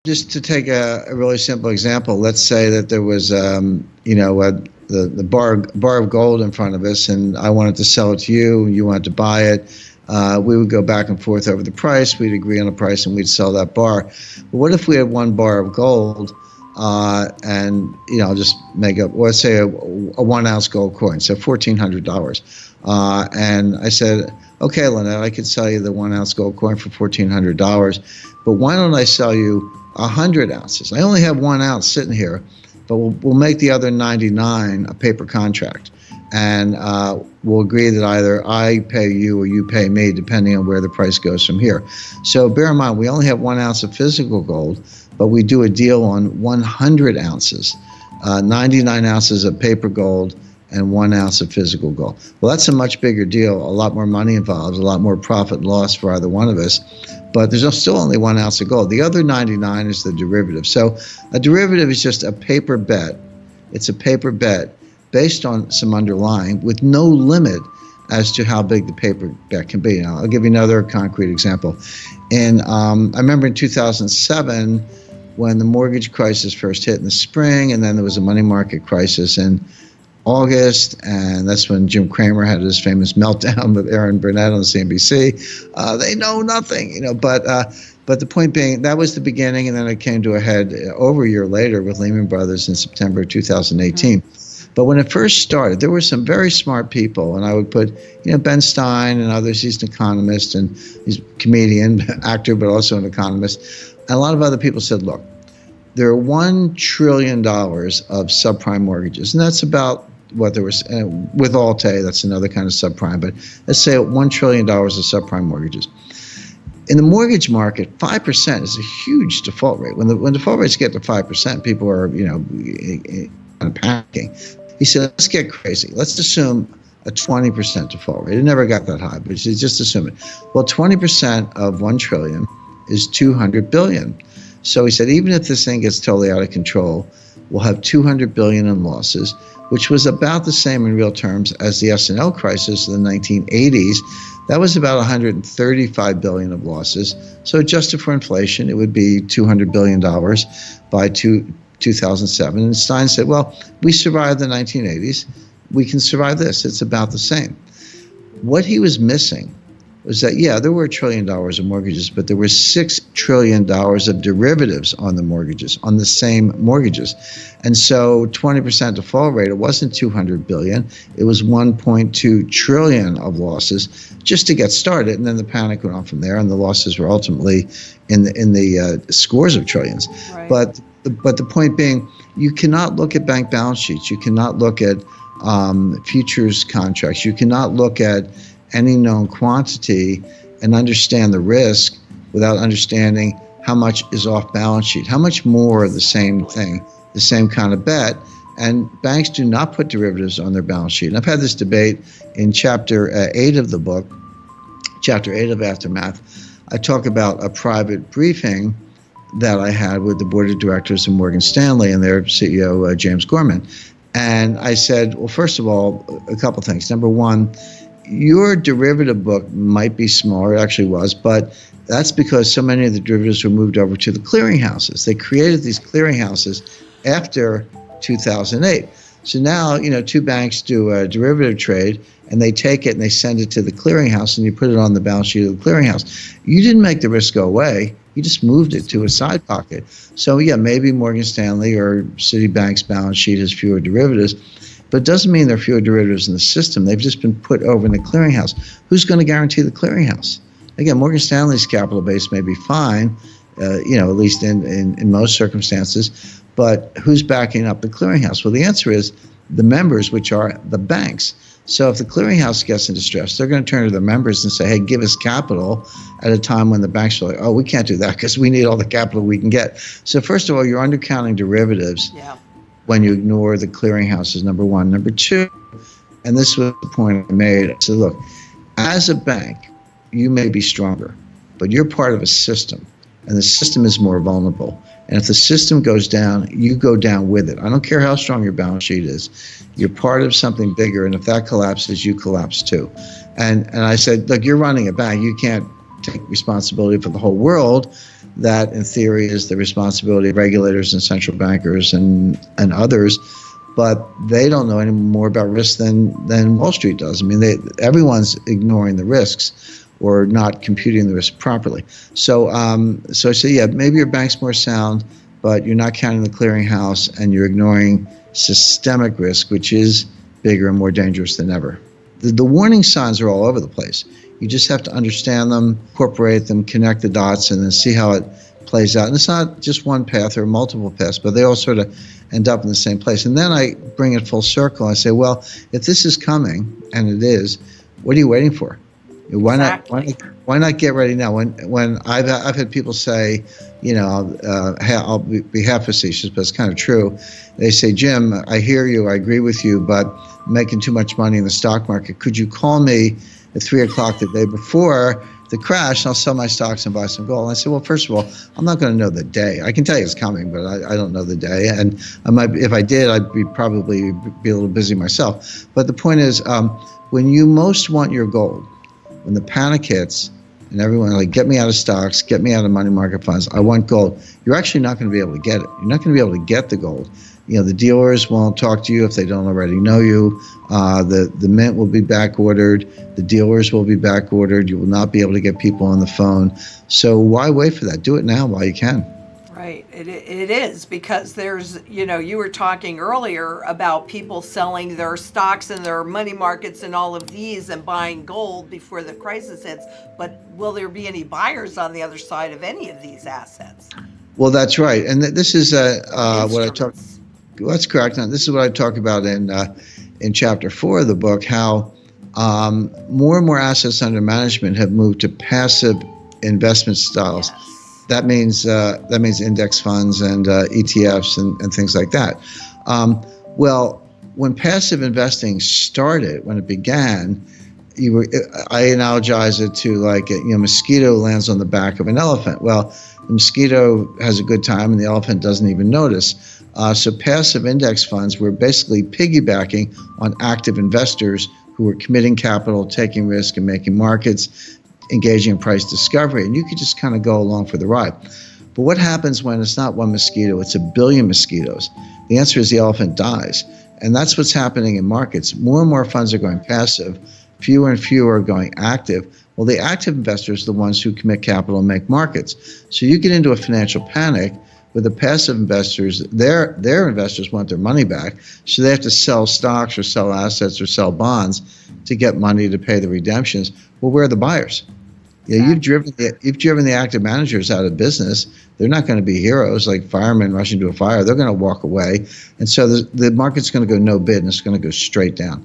Just to take a really simple example, let's say that there was, the bar of gold in front of us, and I wanted to sell it to you, and you wanted to buy it. We would go back and forth over the price. We'd agree on a price, and we'd sell that bar. But what if we had one bar of gold, and just make up, let's say a 1 ounce gold coin, so $1,400. And I said, okay, Lynette, I could sell you the 1 ounce gold coin for $1,400, but why don't I sell you 100 ounces? I only have 1 ounce sitting here, but we'll make the other 99 a paper contract. And we'll agree that either I pay you or you pay me, depending on where the price goes from here. So bear in mind, we only have 1 ounce of physical gold, but we do a deal on 100 ounces, 99 ounces of paper gold, and 1 ounce of physical gold. Well, that's a much bigger deal, a lot more money involved, a lot more profit and loss for either one of us, but there's still only 1 ounce of gold. The other 99 is the derivative. So a derivative is just a paper bet. It's a paper bet based on some underlying with no limit as to how big the paper bet can be. Now, I'll give you another concrete example. And I remember in 2007, when the mortgage crisis first hit in the spring, and then there was a money market crisis in August, and that's when Jim Cramer had his famous meltdown with Aaron Burnett on CNBC. They know nothing, but the point being, that was the beginning, and then it came to a head over a year later with Lehman Brothers in September 2018. Mm-hmm. But when it first started, there were some very smart people, and I would put, Ben Stein and others. He's an economist, and he's a comedian, actor, but also an economist. And a lot of other people said, look, there are $1 trillion of subprime mortgages, and that's about what there was with Alt-A. That's another kind of subprime, but let's say $1 trillion of subprime mortgages. In the mortgage market, 5% is a huge default rate. When default rates get to 5%, people are kind of panicking. He said, let's get crazy. Let's assume a 20% default rate. It never got that high, but just assume it. Well, 20% of 1 trillion is 200 billion. So he said, even if this thing gets totally out of control, we'll have 200 billion in losses, which was about the same in real terms as the S&L crisis in the 1980s. That was about 135 billion of losses. So adjusted for inflation, it would be $200 billion by 2007. And Stein said, well, we survived the 1980s. We can survive this. It's about the same. What he was missing was that, there were $1 trillion of mortgages, but there were $6 trillion of derivatives on the mortgages, on the same mortgages. And so 20% default rate, it wasn't 200 billion, it was 1.2 trillion of losses just to get started. And then the panic went on from there, and the losses were ultimately in the scores of trillions. Right. But the point being, you cannot look at bank balance sheets. You cannot look at futures contracts. You cannot look at any known quantity and understand the risk without understanding how much is off balance sheet, how much more of the same thing, the same kind of bet. And banks do not put derivatives on their balance sheet. And I've had this debate in chapter 8 of the book, chapter 8 of Aftermath. I talk about a private briefing that I had with the board of directors of Morgan Stanley and their CEO, James Gorman. And I said, well, first of all, a couple things. Number one, your derivative book might be smaller, it actually was, but that's because so many of the derivatives were moved over to the clearinghouses. They created these clearinghouses after 2008. So now, two banks do a derivative trade, and they take it and they send it to the clearinghouse, and you put it on the balance sheet of the clearinghouse. You didn't make the risk go away. You just moved it to a side pocket. So maybe Morgan Stanley or Citibank's balance sheet has fewer derivatives, but it doesn't mean there are fewer derivatives in the system. They've just been put over in the clearinghouse. Who's going to guarantee the clearinghouse? Again, Morgan Stanley's capital base may be fine, at least in most circumstances, but who's backing up the clearinghouse? Well, the answer is the members, which are the banks. So if the clearinghouse gets in distress, they're going to turn to their members and say, hey, give us capital, at a time when the banks are like, oh, we can't do that because we need all the capital we can get. So first of all, you're undercounting derivatives when you ignore the clearinghouses, number one. Number two, and this was the point I made, I said, look, as a bank, you may be stronger, but you're part of a system, and the system is more vulnerable. And if the system goes down, you go down with it. I don't care how strong your balance sheet is. You're part of something bigger, and if that collapses, you collapse too. And I said, look, you're running a bank. You can't take responsibility for the whole world, that in theory is the responsibility of regulators and central bankers and others, but they don't know any more about risk than Wall Street does. I mean, everyone's ignoring the risks or not computing the risk properly. So I say, yeah, maybe your bank's more sound, but you're not counting the clearinghouse and you're ignoring systemic risk, which is bigger and more dangerous than ever. The warning signs are all over the place. You just have to understand them, incorporate them, connect the dots, and then see how it plays out. And it's not just one path or multiple paths, but they all sort of end up in the same place. And then I bring it full circle. I say, well, if this is coming, and it is, what are you waiting for? Why not get ready now? When I've had people say, I'll be half facetious, but it's kind of true. They say, Jim, I hear you, I agree with you, but I'm making too much money in the stock market. Could you call me at 3 o'clock the day before the crash, and I'll sell my stocks and buy some gold? And I said, well, first of all, I'm not going to know the day. I can tell you it's coming, but I don't know the day. And if I did, I'd probably be a little busy myself. But the point is, when you most want your gold, when the panic hits and everyone like, get me out of stocks, get me out of money market funds, I want gold, you're actually not going to be able to get it. You're not going to be able to get the gold. The dealers won't talk to you if they don't already know you. The mint will be back ordered. The dealers will be back ordered. You will not be able to get people on the phone. So why wait for that? Do it now while you can. Right. It is, because there's, you were talking earlier about people selling their stocks and their money markets and all of these and buying gold before the crisis hits. But will there be any buyers on the other side of any of these assets? Well, that's right. And this is what I talk. That's correct. Now, this is what I talk about in chapter 4 of the book, how more and more assets under management have moved to passive investment styles. Yes. That means index funds and ETFs and things like that. Well, when passive investing started, when it began, I analogize it to like a mosquito lands on the back of an elephant. Well, the mosquito has a good time and the elephant doesn't even notice. So passive index funds were basically piggybacking on active investors who were committing capital, taking risk, and making markets, engaging in price discovery. And you could just kind of go along for the ride. But what happens when it's not one mosquito, it's a billion mosquitoes? The answer is the elephant dies. And that's what's happening in markets. More and more funds are going passive. Fewer and fewer are going active. Well, the active investors are the ones who commit capital and make markets. So you get into a financial panic. With the passive investors, their investors want their money back, so they have to sell stocks or sell assets or sell bonds to get money to pay the redemptions. Well, where are the buyers? Yeah, you've driven the active managers out of business. They're not going to be heroes like firemen rushing to a fire. They're going to walk away, and so the market's going to go no bid, and it's going to go straight down.